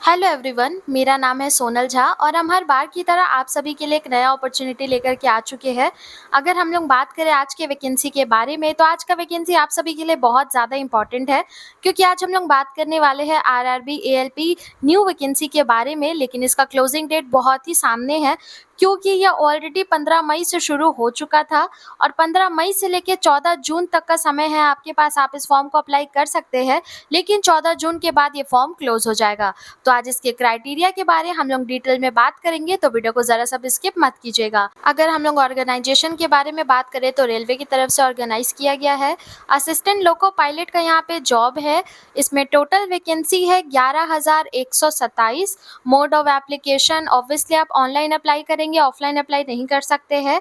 Hello everyone, मेरा नाम है सोनल झा और हम हर बार की तरह आप सभी के लिए एक नया अपॉर्चुनिटी लेकर के आ चुके हैं। अगर हम लोग बात करें आज के वैकेंसी के बारे में, तो आज का वैकेंसी आप सभी के लिए बहुत ज़्यादा इम्पॉर्टेंट है, क्योंकि आज हम लोग बात करने वाले हैं आरआरबी एएलपी न्यू वैकेंसी के बारे में। लेकिन इसका क्लोजिंग डेट बहुत ही सामने है, क्योंकि यह ऑलरेडी 15 मई से शुरू हो चुका था और 15 मई से लेकर 14 जून तक का समय है आपके पास। आप इस फॉर्म को अप्लाई कर सकते हैं, लेकिन 14 जून के बाद ये फॉर्म क्लोज हो जाएगा। तो आज इसके क्राइटेरिया के बारे हम लोग डिटेल में बात करेंगे, तो वीडियो को जरा सा भी स्किप मत कीजिएगा। अगर हम लोग ऑर्गेनाइजेशन के बारे में बात करें, तो रेलवे की तरफ से ऑर्गेनाइज किया गया है। असिस्टेंट लोको पायलट का यहाँ पे जॉब है। इसमें टोटल वैकेंसी है 11,127। मोड ऑफ एप्लीकेशन ऑब्वियसली आप ऑनलाइन अप्लाई करेंगे, ऑफलाइन अप्लाई नहीं कर सकते हैं।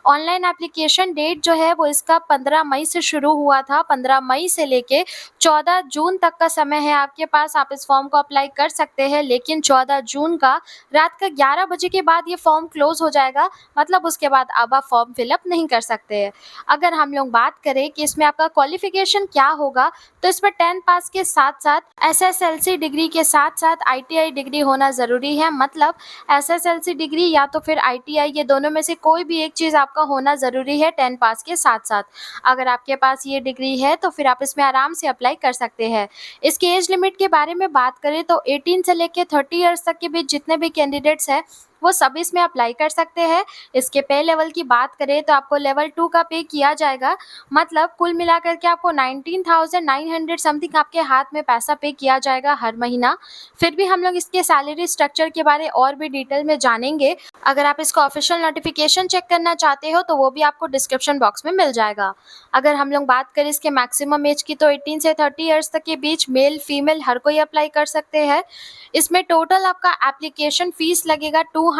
ऑनलाइन एप्लीकेशन डेट जो है वो इसका 15 मई से शुरू हुआ था। 15 मई से लेके 14 जून तक का समय है आपके पास। आप इस फॉर्म को अप्लाई कर सकते हैं, लेकिन 14 जून का रात का 11 बजे के बाद ये फॉर्म क्लोज हो जाएगा। मतलब उसके बाद अब आप फॉर्म फिलअप नहीं कर सकते हैं। अगर हम लोग बात करें कि इसमें आपका क्वालिफिकेशन क्या होगा, तो इसमें 10 पास के साथ साथ एसएसएलसी डिग्री के साथ साथ आईटीआई डिग्री होना ज़रूरी है। मतलब एसएसएलसी डिग्री या तो फिर आईटीआई, ये दोनों में से कोई भी एक चीज़ आपका होना ज़रूरी है 10 पास के साथ साथ। अगर आपके पास ये डिग्री है तो फिर आप इसमें आराम से अप्लाई कर सकते हैं। इसकी एज लिमिट के बारे में बात करें तो 18 से लेके 30 ईयर्स तक के बीच जितने भी कैंडिडेट्स हैं वो सभी इसमें अप्लाई कर सकते हैं। इसके पे लेवल की बात करें तो आपको लेवल 2 का पे किया जाएगा। मतलब कुल मिलाकर के आपको 19,900 समथिंग आपके हाथ में पैसा पे किया जाएगा हर महीना। फिर भी हम लोग इसके सैलरी स्ट्रक्चर के बारे और भी डिटेल में जानेंगे। अगर आप इसका ऑफिशियल नोटिफिकेशन चेक करना चाहते हो तो वो भी आपको डिस्क्रिप्शन बॉक्स में मिल जाएगा। अगर हम लोग बात करें इसके मैक्सिमम एज की, तो 18 से 30 ईयर्स तक के बीच मेल फीमेल हर कोई अप्लाई कर सकते हैं। इसमें टोटल आपका एप्लीकेशन फ़ीस लगेगा 250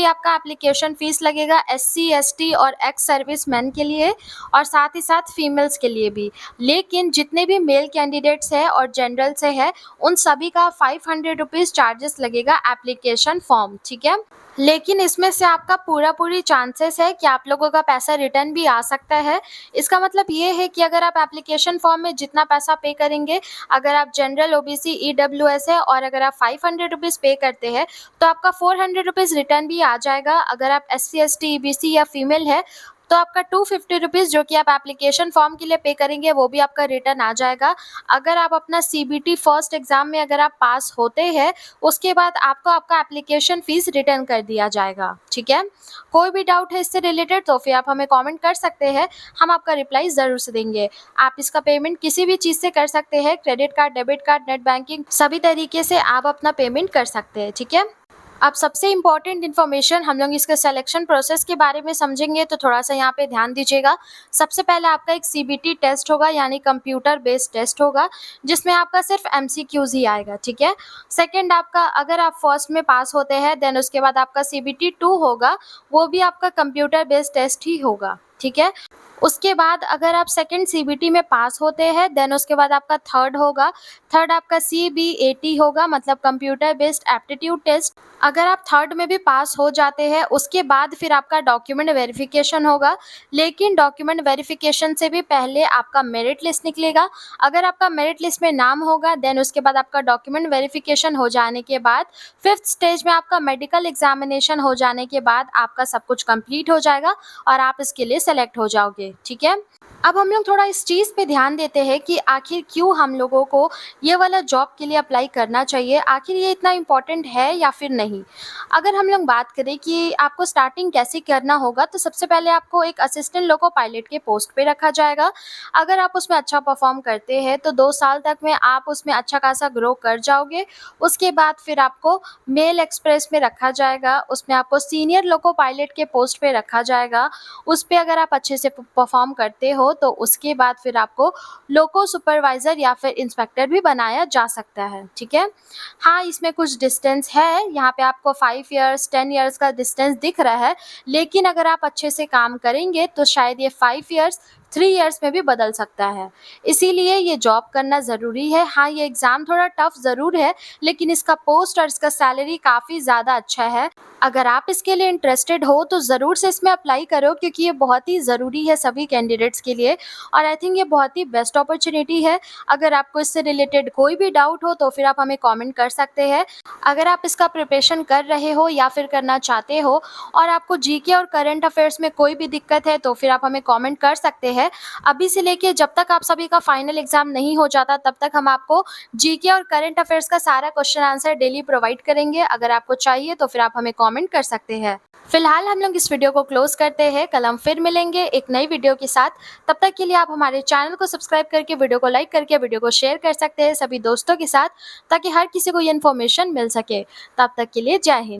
आपका एप्लीकेशन फ़ीस लगेगा एससी एसटी और एक्स सर्विसमैन के लिए, और साथ ही साथ फीमेल्स के लिए भी। लेकिन जितने भी मेल कैंडिडेट्स हैं और जनरल से है, उन सभी का 500 रुपीज़ चार्जेस लगेगा एप्लीकेशन फॉर्म, ठीक है। लेकिन इसमें से आपका पूरी चांसेस है कि आप लोगों का पैसा रिटर्न भी आ सकता है। इसका मतलब ये है कि अगर आप एप्लीकेशन फॉर्म में जितना पैसा पे करेंगे, अगर आप जनरल ओबीसी ईडब्ल्यूएस है और अगर आप 500 रुपीज़ पे करते हैं, तो आपका 400 रुपीज़ रिटर्न भी आ जाएगा। अगर आप एससी एसटी ईबीसी या फीमेल है, तो आपका 250 रुपीज़ जो कि आप एप्लीकेशन फॉर्म के लिए पे करेंगे वो भी आपका रिटर्न आ जाएगा। अगर आप अपना सीबीटी फर्स्ट एग्ज़ाम में अगर आप पास होते हैं, उसके बाद आपको आपका एप्लीकेशन फ़ीस रिटर्न कर दिया जाएगा, ठीक है। कोई भी डाउट है इससे रिलेटेड तो फिर आप हमें कमेंट कर सकते हैं, हम आपका रिप्लाई ज़रूर से देंगे। आप इसका पेमेंट किसी भी चीज़ से कर सकते हैं, credit card, debit card, net banking, सभी तरीके से आप अपना पेमेंट कर सकते हैं, ठीक है। अब सबसे इम्पॉर्टेंट इन्फॉर्मेशन हम लोग इसके सिलेक्शन प्रोसेस के बारे में समझेंगे, तो थोड़ा सा यहाँ पे ध्यान दीजिएगा। सबसे पहले आपका एक सीबीटी टेस्ट होगा, यानी कंप्यूटर बेस्ड टेस्ट होगा, जिसमें आपका सिर्फ एमसीक्यूज ही आएगा, ठीक है। सेकंड, आपका अगर आप फर्स्ट में पास होते हैं, देन उसके बाद आपका सीबीटी 2 होगा, वो भी आपका कंप्यूटर बेस्ड टेस्ट ही होगा, ठीक है। उसके बाद अगर आप सेकंड सीबीटी में पास होते हैं, देन उसके बाद आपका थर्ड होगा। थर्ड आपका सीबीएटी होगा, मतलब कंप्यूटर बेस्ड एप्टीट्यूड टेस्ट। अगर आप थर्ड में भी पास हो जाते हैं, उसके बाद फिर आपका डॉक्यूमेंट वेरिफिकेशन होगा। लेकिन डॉक्यूमेंट वेरिफिकेशन से भी पहले आपका मेरिट लिस्ट निकलेगा। अगर आपका मेरिट लिस्ट में नाम होगा, देन उसके बाद आपका डॉक्यूमेंट वेरिफिकेशन हो जाने के बाद फिफ्थ स्टेज में आपका मेडिकल एग्जामिनेशन हो जाने के बाद आपका सब कुछ कंप्लीट हो जाएगा और आप इसके लिए सेलेक्ट हो जाओगे, ठीक है। अब हम लोग थोड़ा इस चीज़ पे ध्यान देते हैं कि आखिर क्यों हम लोगों को ये वाला जॉब के लिए अप्लाई करना चाहिए, आखिर ये इतना इम्पोर्टेंट है या फिर नहीं। अगर हम लोग बात करें कि आपको स्टार्टिंग कैसे करना होगा, तो सबसे पहले आपको एक असिस्टेंट लोको पायलट के पोस्ट पे रखा जाएगा। अगर आप उसमें अच्छा परफॉर्म करते हैं तो 2 साल तक में आप उसमें अच्छा खासा ग्रो कर जाओगे। उसके बाद फिर आपको मेल एक्सप्रेस में रखा जाएगा, उसमें आपको सीनियर लोको पायलट के पोस्ट पे रखा जाएगा। उस पे अगर आप अच्छे से परफॉर्म करते हो तो उसके बाद फिर आपको लोको सुपरवाइज़र या फिर इंस्पेक्टर भी बनाया जा सकता है, ठीक है। हाँ, इसमें कुछ डिस्टेंस है, यहाँ पे आपको 5 ईयर्स 10 ईयर्स का डिस्टेंस दिख रहा है, लेकिन अगर आप अच्छे से काम करेंगे तो शायद ये 5 ईयर्स 3 इयर्स में भी बदल सकता है। इसीलिए ये जॉब करना ज़रूरी है। हाँ, ये एग्ज़ाम थोड़ा टफ ज़रूर है, लेकिन इसका पोस्ट और इसका सैलरी काफ़ी ज़्यादा अच्छा है। अगर आप इसके लिए इंटरेस्टेड हो तो ज़रूर से इसमें अप्लाई करो, क्योंकि ये बहुत ही ज़रूरी है सभी कैंडिडेट्स के लिए और आई थिंक ये बहुत ही बेस्ट अपॉर्च्युनिटी है। अगर आपको इससे रिलेटेड कोई भी डाउट हो तो फिर आप हमें कमेंट कर सकते हैं। अगर आप इसका प्रिपरेशन कर रहे हो या फिर करना चाहते हो और आपको जीके और करंट अफेयर्स में कोई भी दिक्कत है तो फिर आप हमें कमेंट कर सकते हैं। अभी से लेके जब तक आप सभी का फाइनल एग्ज़ाम नहीं हो जाता तब तक हम आपको जीके और करंट अफेयर्स का सारा क्वेश्चन आंसर डेली प्रोवाइड करेंगे। अगर आपको चाहिए तो फिर आप हमें कमेंट कर सकते हैं। फिलहाल हम लोग इस वीडियो को क्लोज करते हैं। कल हम फिर मिलेंगे एक नई वीडियो के साथ। तब तक के लिए आप हमारे चैनल को सब्सक्राइब करके वीडियो को लाइक करके वीडियो को शेयर कर सकते हैं सभी दोस्तों के साथ, ताकि हर किसी को ये इन्फॉर्मेशन मिल सके। तब तक के लिए जय हिंद।